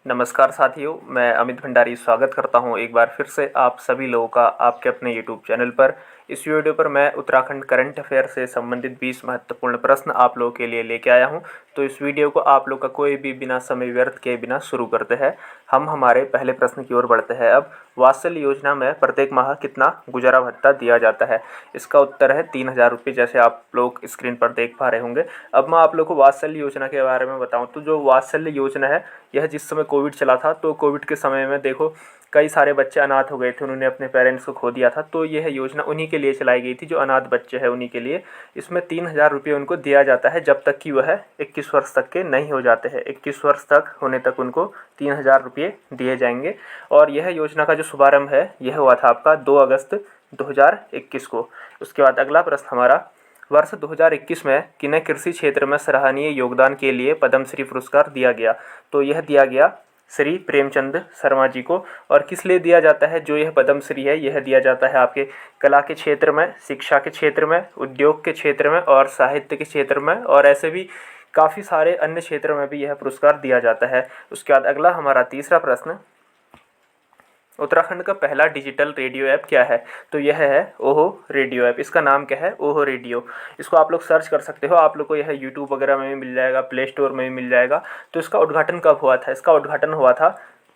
नमस्कार साथियों, मैं अमित भंडारी स्वागत करता हूं एक बार फिर से आप सभी लोगों का आपके अपने यूट्यूब चैनल पर। इस वीडियो पर मैं उत्तराखंड करंट अफेयर से संबंधित 20 महत्वपूर्ण प्रश्न आप लोगों के लिए लेके आया हूं। तो इस वीडियो को आप लोग का कोई भी बिना समय व्यर्थ किए बिना शुरू करते हैं। हम हमारे पहले प्रश्न की ओर बढ़ते हैं। अब वात्सल्य योजना में प्रत्येक माह कितना गुजारा भत्ता दिया जाता है? इसका उत्तर है 3,000 रुपये, जैसे आप लोग स्क्रीन पर देख पा रहे होंगे। अब मैं आप लोग को वात्सल्य योजना के बारे में बताऊं तो जो वात्सल्य योजना है, यह जिस समय कोविड चला था, तो कोविड के समय में देखो कई सारे बच्चे अनाथ हो गए थे, उन्होंने अपने पेरेंट्स को खो दिया था। तो यह योजना उन्हीं के लिए चलाई गई थी, जो अनाथ बच्चे हैं उन्हीं के लिए। इसमें 3,000 रुपये उनको दिया जाता है जब तक कि वह 21 वर्ष तक के नहीं हो जाते हैं। 21 वर्ष तक होने तक उनको 3,000 रुपये दिए जाएंगे। और यह योजना का जो शुभारंभ है, यह हुआ था आपका 2 अगस्त 2021 को। उसके बाद अगला प्रश्न हमारा, वर्ष 2021 में किन्हें कृषि क्षेत्र में सराहनीय योगदान के लिए पद्मश्री पुरस्कार दिया गया? तो यह दिया गया श्री प्रेमचंद शर्मा जी को। और किस लिए दिया जाता है? जो यह पद्मश्री है, यह दिया जाता है आपके कला के क्षेत्र में, शिक्षा के क्षेत्र में, उद्योग के क्षेत्र में और साहित्य के क्षेत्र में, और ऐसे भी काफ़ी सारे अन्य क्षेत्रों में भी यह पुरस्कार दिया जाता है। उसके बाद अगला हमारा तीसरा प्रश्न, उत्तराखंड का पहला डिजिटल रेडियो ऐप क्या है? तो यह है ओहो रेडियो ऐप। इसका नाम क्या है? ओहो रेडियो। इसको आप लोग सर्च कर सकते हो, आप लोग को यह यूट्यूब वगैरह में भी मिल जाएगा, प्ले स्टोर में भी मिल जाएगा। तो इसका उद्घाटन कब हुआ था? इसका उद्घाटन हुआ था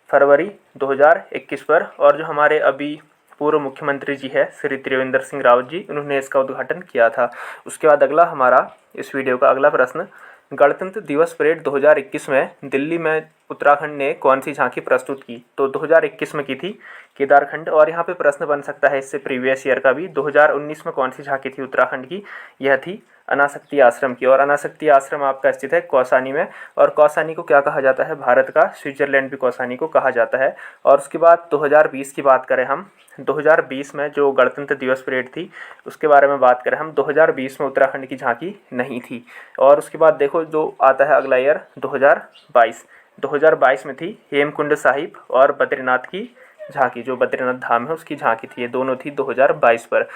फरवरी 2021 पर। और जो हमारे अभी पूर्व मुख्यमंत्री जी है श्री त्रिवेंद्र सिंह रावत जी, उन्होंने इसका उद्घाटन किया था। उसके बाद अगला हमारा इस वीडियो का अगला प्रश्न, गणतंत्र दिवस परेड 2021 में दिल्ली में उत्तराखंड ने कौन सी झांकी प्रस्तुत की? तो 2021 में की थी केदारखंड। और यहाँ पे प्रश्न बन सकता है इससे प्रीवियस ईयर का भी, 2019 में कौन सी झांकी थी उत्तराखंड की? यह थी अनासक्ति आश्रम की। और अनासक्ति आश्रम आपका स्थित है कौसानी में। और कौसानी को क्या कहा जाता है? भारत का स्विट्जरलैंड भी कौसानी को कहा जाता है। और उसके बाद 2020 की बात करें हम, 2020 में जो गणतंत्र दिवस परेड थी उसके बारे में बात करें हम, 2020 में उत्तराखंड की झांकी नहीं थी। और उसके बाद देखो जो आता है अगला ईयर 2022 में थी हेमकुंड साहिब और बद्रीनाथ की झांकी, जो बद्रीनाथ धाम है उसकी झांकी थी। ये दोनों थी 2022 पर।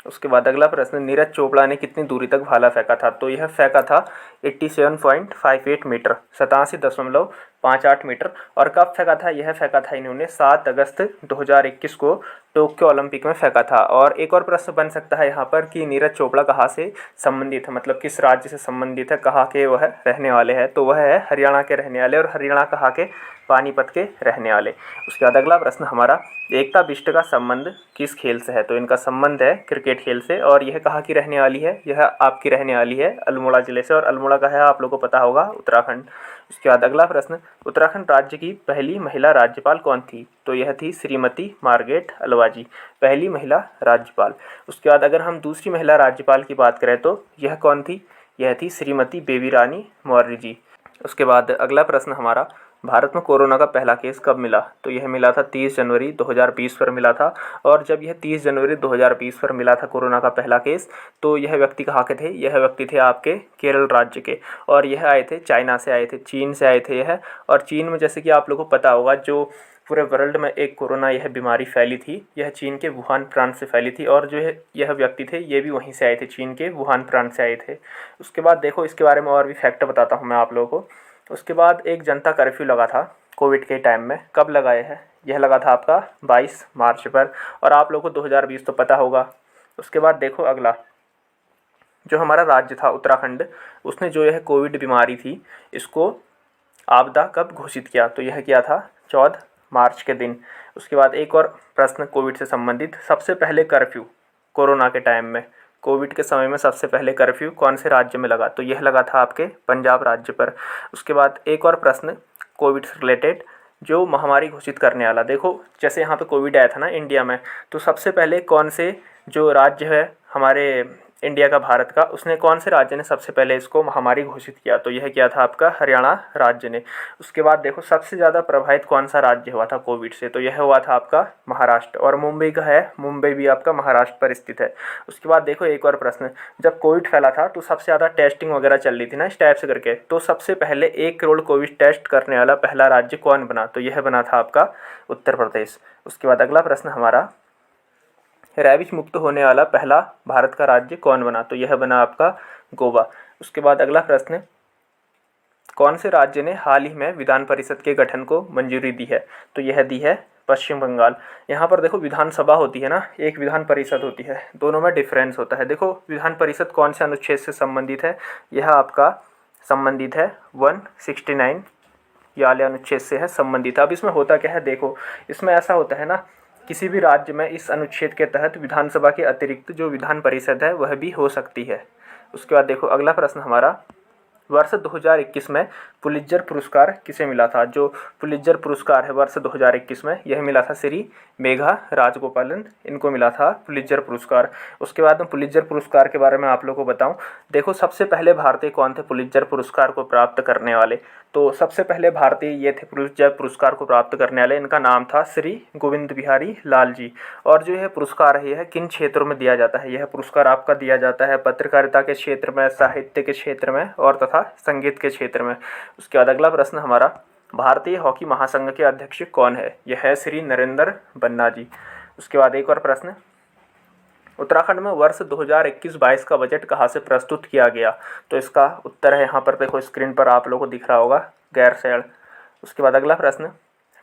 उसके बाद अगला प्रश्न, नीरज चोपड़ा ने कितनी दूरी तक भाला फेंका था? तो यह फेंका था 87.58 मीटर, 87.58 मीटर। और कब फेंका था? यह फेंका था इन्होंने 7 अगस्त 2021 को टोक्यो ओलंपिक में फेंका था। और एक और प्रश्न बन सकता है यहाँ पर कि नीरज चोपड़ा कहाँ से संबंधित है, मतलब किस राज्य से संबंधित है, कहाँ के वह रहने वाले हैं? तो वह है हरियाणा के रहने वाले। और हरियाणा कहाँ के? पानीपत के रहने वाले। उसके बाद अगला प्रश्न हमारा, एकता बिष्ट का संबंध किस खेल से है? तो इनका संबंध है क्रिकेट खेल से। और यह कहाँ की रहने वाली है? यह आपकी रहने वाली है अल्मोड़ा जिले से। और अल्मोड़ा का है आप लोगों को पता होगा उत्तराखंड। उसके बाद अगला प्रश्न, उत्तराखंड राज्य की पहली महिला राज्यपाल कौन थी? तो यह थी श्रीमती मार्गरेट अलवाजी, पहली महिला राज्यपाल। उसके बाद अगर हम दूसरी महिला राज्यपाल की बात करें तो यह कौन थी? यह थी श्रीमती बेबी रानी मौर्य जी। उसके बाद अगला प्रश्न हमारा, भारत में कोरोना का पहला केस कब मिला? तो यह मिला था 30 जनवरी 2020 पर मिला था। और जब यह 30 जनवरी 2020 पर मिला था कोरोना का पहला केस, तो यह व्यक्ति कहाँ के थे? यह व्यक्ति थे आपके केरल राज्य के। और यह आए थे चाइना से, आए थे चीन से आए थे यह। और चीन में जैसे कि आप लोगों को पता होगा, जो पूरे वर्ल्ड में एक कोरोना यह बीमारी फैली थी, यह चीन के वुहान प्रांत से फैली थी। और जो है यह व्यक्ति थे ये भी वहीं से आए थे, चीन के वुहान प्रांत से आए थे। उसके बाद देखो इसके बारे में और भी फैक्ट बताता हूँ मैं आप लोगों को। उसके बाद एक जनता कर्फ्यू लगा था कोविड के टाइम में। कब लगाए है? यह लगा था आपका 22 मार्च पर। और आप लोगों को 2020 तो पता होगा। उसके बाद देखो अगला, जो हमारा राज्य था उत्तराखंड, उसने जो यह कोविड बीमारी थी इसको आपदा कब घोषित किया? तो यह किया था 14 मार्च के दिन। उसके बाद एक और प्रश्न कोविड से संबंधित, सबसे पहले कर्फ्यू कोरोना के टाइम में, कोविड के समय में सबसे पहले कर्फ्यू कौन से राज्य में लगा? तो यह लगा था आपके पंजाब राज्य पर। उसके बाद एक और प्रश्न कोविड से रिलेटेड, जो महामारी घोषित करने वाला, देखो जैसे यहाँ पे कोविड आया था ना इंडिया में, तो सबसे पहले कौन से जो राज्य है हमारे इंडिया का, भारत का, उसने कौन से राज्य ने सबसे पहले इसको महामारी घोषित किया? तो यह किया था आपका हरियाणा राज्य ने। उसके बाद देखो सबसे ज़्यादा प्रभावित कौन सा राज्य हुआ था कोविड से? तो यह हुआ था आपका महाराष्ट्र। और मुंबई का है, मुंबई भी आपका महाराष्ट्र पर स्थित है। उसके बाद देखो एक और प्रश्न, जब कोविड फैला था तो सबसे ज़्यादा टेस्टिंग वगैरह चल रही थी ना इस टाइप से करके, तो सबसे पहले 1 करोड़ कोविड टेस्ट करने वाला पहला राज्य कौन बना? तो यह बना था आपका उत्तर प्रदेश। उसके बाद अगला प्रश्न हमारा, रैबिज मुक्त होने वाला पहला भारत का राज्य कौन बना? तो यह बना आपका गोवा। उसके बाद अगला प्रश्न, कौन से राज्य ने हाल ही में विधान परिषद के गठन को मंजूरी दी है? तो यह दी है पश्चिम बंगाल। यहाँ पर देखो विधानसभा होती है ना, एक विधान परिषद होती है, दोनों में डिफरेंस होता है। देखो विधान परिषद कौन से अनुच्छेद से संबंधित है? यह आपका संबंधित है 169 वाले अनुच्छेद से है संबंधित। अब इसमें होता क्या है, देखो इसमें ऐसा होता है ना, किसी भी राज्य में इस अनुच्छेद के तहत विधानसभा के अतिरिक्त जो विधान परिषद है वह भी हो सकती है। उसके बाद देखो अगला प्रश्न हमारा, वर्ष 2021 में पुलित्जर पुरस्कार किसे मिला था? जो पुलित्जर पुरस्कार है वर्ष 2021 में, यह मिला था श्री मेघा राजगोपालन, इनको मिला था पुलित्जर पुरस्कार। उसके बाद मैं पुलित्जर पुरस्कार के बारे में आप लोगों को बताऊं। देखो सबसे पहले भारतीय कौन थे पुलित्जर पुरस्कार को प्राप्त करने वाले? तो सबसे पहले भारतीय ये थे पुलित्जर पुरस्कार को प्राप्त करने वाले, इनका नाम था श्री गोविंद बिहारी लाल जी। और जो यह पुरस्कार है यह किन क्षेत्रों में दिया जाता है? यह पुरस्कार आपका दिया जाता है पत्रकारिता के क्षेत्र में, साहित्य के क्षेत्र में और तथा संगीत के क्षेत्र में। उसके बाद अगला प्रश्न हमारा, भारतीय हॉकी महासंघ के अध्यक्ष कौन है? यह है श्री नरेंद्र बन्ना जी। उसके बाद एक और प्रश्न, उत्तराखंड में वर्ष 2021-22 का बजट कहाँ से प्रस्तुत किया गया? तो इसका उत्तर है यहाँ पर देखो स्क्रीन पर आप लोगों को दिख रहा होगा, गैरसैंण। उसके बाद अगला प्रश्न,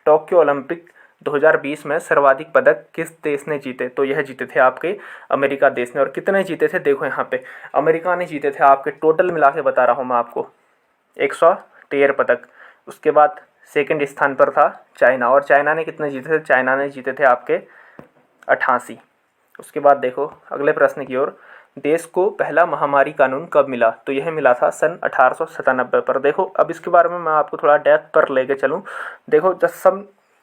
टोक्यो ओलंपिक 2020 में सर्वाधिक पदक किस देश ने जीते? तो यह जीते थे आपके अमेरिका देश ने। और कितने जीते थे? देखो यहाँ पे अमेरिका ने जीते थे आपके, टोटल मिला के बता रहा हूँ मैं आपको, 113 पदक। उसके बाद सेकंड स्थान पर था चाइना, और चाइना ने कितने जीते थे? चाइना ने जीते थे आपके 88। उसके बाद देखो अगले प्रश्न की ओर, देश को पहला महामारी कानून कब मिला? तो यह मिला था सन 1897 पर। देखो अब इसके बारे में मैं आपको थोड़ा डेप्थ पर लेके चलूँ। देखो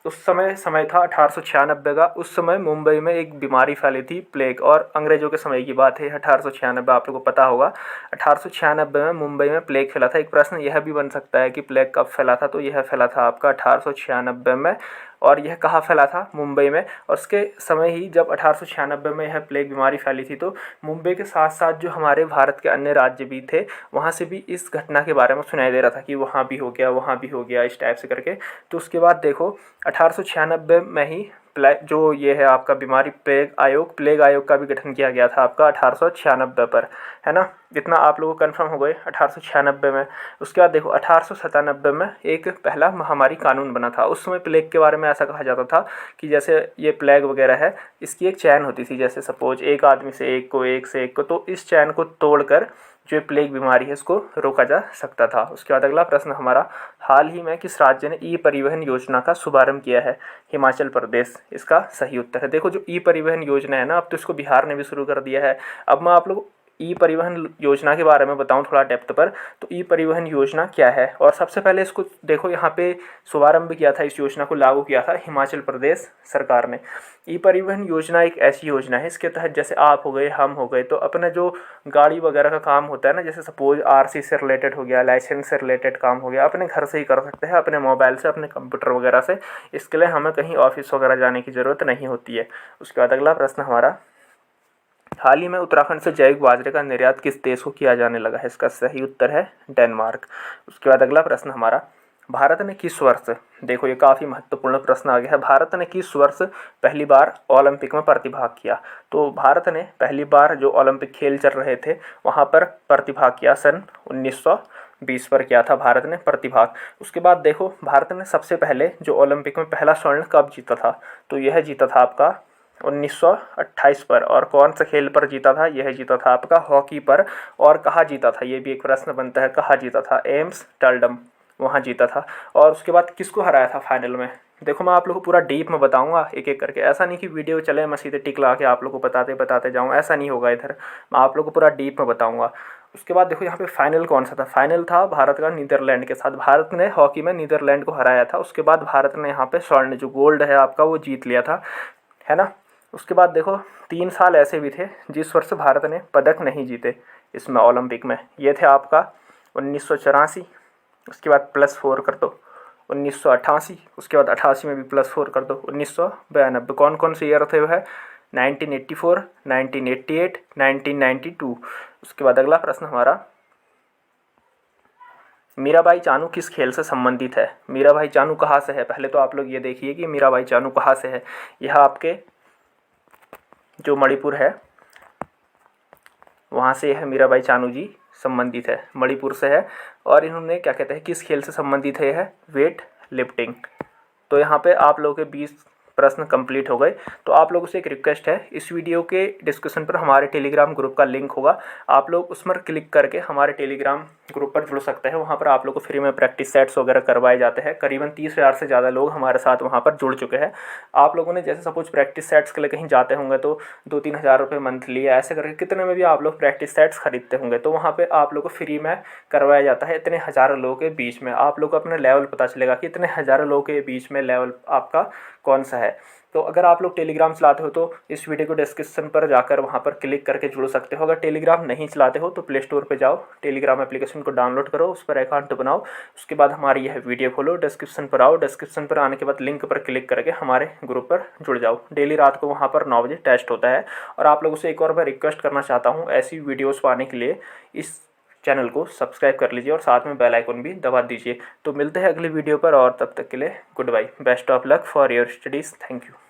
उस समय था 1896 का। उस समय मुंबई में एक बीमारी फैली थी, प्लेग, और अंग्रेजों के समय की बात है 1896, आप लोगों को पता होगा। 1896 में मुंबई में प्लेग फैला था। एक प्रश्न यह भी बन सकता है कि प्लेग कब फैला था? तो यह फैला था आपका 1896 में, और यह कहाँ फैला था? मुंबई में। और उसके समय ही जब 1896 में यह प्लेग बीमारी फैली थी, तो मुंबई के साथ साथ जो हमारे भारत के अन्य राज्य भी थे, वहाँ से भी इस घटना के बारे में सुनाई दे रहा था कि वहाँ भी हो गया, वहाँ भी हो गया, इस टाइप से करके। तो उसके बाद देखो 1896 में ही जो ये है आपका बीमारी प्लेग आयोग का भी गठन किया गया था आपका 1896 पर, है ना। इतना आप लोगों को कन्फर्म हो गए 1896 में। उसके बाद देखो 1897 में एक पहला महामारी कानून बना था। उस समय प्लेग के बारे में ऐसा कहा जाता था कि जैसे ये प्लेग वगैरह है, इसकी एक चैन होती थी, जैसे सपोज एक आदमी से एक को, एक से एक को, तो इस चैन को तोड़कर जो प्लेग बीमारी है इसको रोका जा सकता था। उसके बाद अगला प्रश्न हमारा, हाल ही में किस राज्य ने ई परिवहन योजना का शुभारंभ किया है? हिमाचल प्रदेश इसका सही उत्तर है। देखो जो ई परिवहन योजना है ना, अब तो इसको बिहार ने भी शुरू कर दिया है। अब मैं आप लोग ई परिवहन योजना के बारे में बताऊं थोड़ा डेप्थ पर, तो ई परिवहन योजना क्या है? और सबसे पहले इसको देखो यहाँ पे शुभारंभ किया था, इस योजना को लागू किया था हिमाचल प्रदेश सरकार ने। ई परिवहन योजना एक ऐसी योजना है, इसके तहत जैसे आप हो गए, हम हो गए, तो अपने जो गाड़ी वगैरह का काम होता है ना, जैसे सपोज आरसी से रिलेटेड हो गया, लाइसेंस से रिलेटेड काम हो गया, अपने घर से ही कर सकते हैं, अपने मोबाइल से, अपने कंप्यूटर वगैरह से। इसके लिए हमें कहीं ऑफिस वगैरह जाने की ज़रूरत नहीं होती है। उसके बाद अगला प्रश्न हमारा, हाल ही में उत्तराखंड से जैविक बाजरे का निर्यात किस देश को किया जाने लगा है? इसका सही उत्तर है डेनमार्क। उसके बाद अगला प्रश्न हमारा, भारत ने किस वर्ष, देखो ये काफ़ी महत्वपूर्ण प्रश्न आ गया है, भारत ने किस वर्ष पहली बार ओलंपिक में प्रतिभाग किया? तो भारत ने पहली बार जो ओलंपिक खेल चल रहे थे वहाँ पर प्रतिभाग किया, सन 1920 पर किया था भारत ने प्रतिभाग। उसके बाद देखो भारत ने सबसे पहले जो ओलंपिक में पहला स्वर्ण कब जीता था? तो यह जीता था आपका 1928 पर। और कौन सा खेल पर जीता था? यह जीता था आपका हॉकी पर। और कहाँ जीता था? ये भी एक प्रश्न बनता है, कहाँ जीता था? एम्स्टर्डम, वहाँ जीता था। और उसके बाद किसको हराया था फाइनल में? देखो मैं आप लोगों को पूरा डीप में बताऊंगा एक एक करके, ऐसा नहीं कि वीडियो चले मैं सीधे टिक ला के आप लोगों को बताते जाऊँ, ऐसा नहीं होगा इधर, मैं आप लोगों को पूरा डीप में बताऊंगा। उसके बाद देखो यहाँ पे फाइनल कौन सा था? फाइनल था भारत का नीदरलैंड के साथ। भारत ने हॉकी में नीदरलैंड को हराया था। उसके बाद भारत ने यहाँ पे स्वर्ण जो गोल्ड है आपका वो जीत लिया था, है ना। उसके बाद देखो 3 साल ऐसे भी थे जिस वर्ष भारत ने पदक नहीं जीते इसमें ओलंपिक में। ये थे आपका 1984, उसके बाद +4 कर दो 1988, उसके बाद 88 में भी +4 कर दो 1992। कौन कौन से ईयर थे वह? 1984, 1988, 1992। उसके बाद अगला प्रश्न हमारा, मीराबाई चानू किस खेल से संबंधित है? मीराबाई चानू कहाँ से है? पहले तो आप लोग ये देखिए कि मीराबाई चानू कहाँ से है। यह आपके जो मणिपुर है वहाँ से यह मीराबाई चानू जी संबंधित है, मणिपुर से है। और इन्होंने क्या कहते हैं किस खेल से संबंधित है, यह वेट लिफ्टिंग। तो यहाँ पे आप लोगों के 20 प्रश्न कंप्लीट हो गए। तो आप लोगों से एक रिक्वेस्ट है, इस वीडियो के डिस्क्रिप्शन पर हमारे टेलीग्राम ग्रुप का लिंक होगा, आप लोग उस पर क्लिक करके हमारे टेलीग्राम ग्रुप पर जुड़ सकते हैं। वहाँ पर आप लोग को फ्री में प्रैक्टिस सेट्स वगैरह करवाए जाते हैं। करीबन 30,000 से ज़्यादा लोग हमारे साथ वहाँ पर जुड़ चुके हैं। आप लोगों ने जैसे सपोज प्रैक्टिस सेट्स के लिए कहीं जाते होंगे तो 2-3 हज़ार रुपये मंथली या ऐसे करके कितने में भी आप लोग प्रैक्टिस सेट्स खरीदते होंगे, तो वहाँ पर आप लोग को फ्री में करवाया जाता है। इतने हज़ारों लोगों के बीच में आप लोग को अपना लेवल पता चलेगा कि इतने हज़ारों लोगों के बीच में लेवल आपका कौन सा है। तो अगर आप लोग टेलीग्राम चलाते हो तो इस वीडियो को डिस्क्रिप्शन पर जाकर वहाँ पर क्लिक करके जुड़ सकते हो। अगर टेलीग्राम नहीं चलाते हो तो प्ले स्टोर पर जाओ, टेलीग्राम एप्लीकेशन को डाउनलोड करो, उस पर अकाउंट बनाओ, उसके बाद हमारी यह वीडियो खोलो, डिस्क्रिप्शन पर आओ, डिस्क्रिप्शन पर आने के बाद लिंक पर क्लिक करके हमारे ग्रुप पर जुड़ जाओ। डेली रात को वहाँ पर 9 बजे टेस्ट होता है। और आप लोगों से एक और मैं रिक्वेस्ट करना चाहता हूँ, ऐसी वीडियोज़ पाने के लिए इस चैनल को सब्सक्राइब कर लीजिए और साथ में बेल आइकन भी दबा दीजिए। तो मिलते हैं अगली वीडियो पर, और तब तक के लिए goodbye, best of luck for your studies, thank you.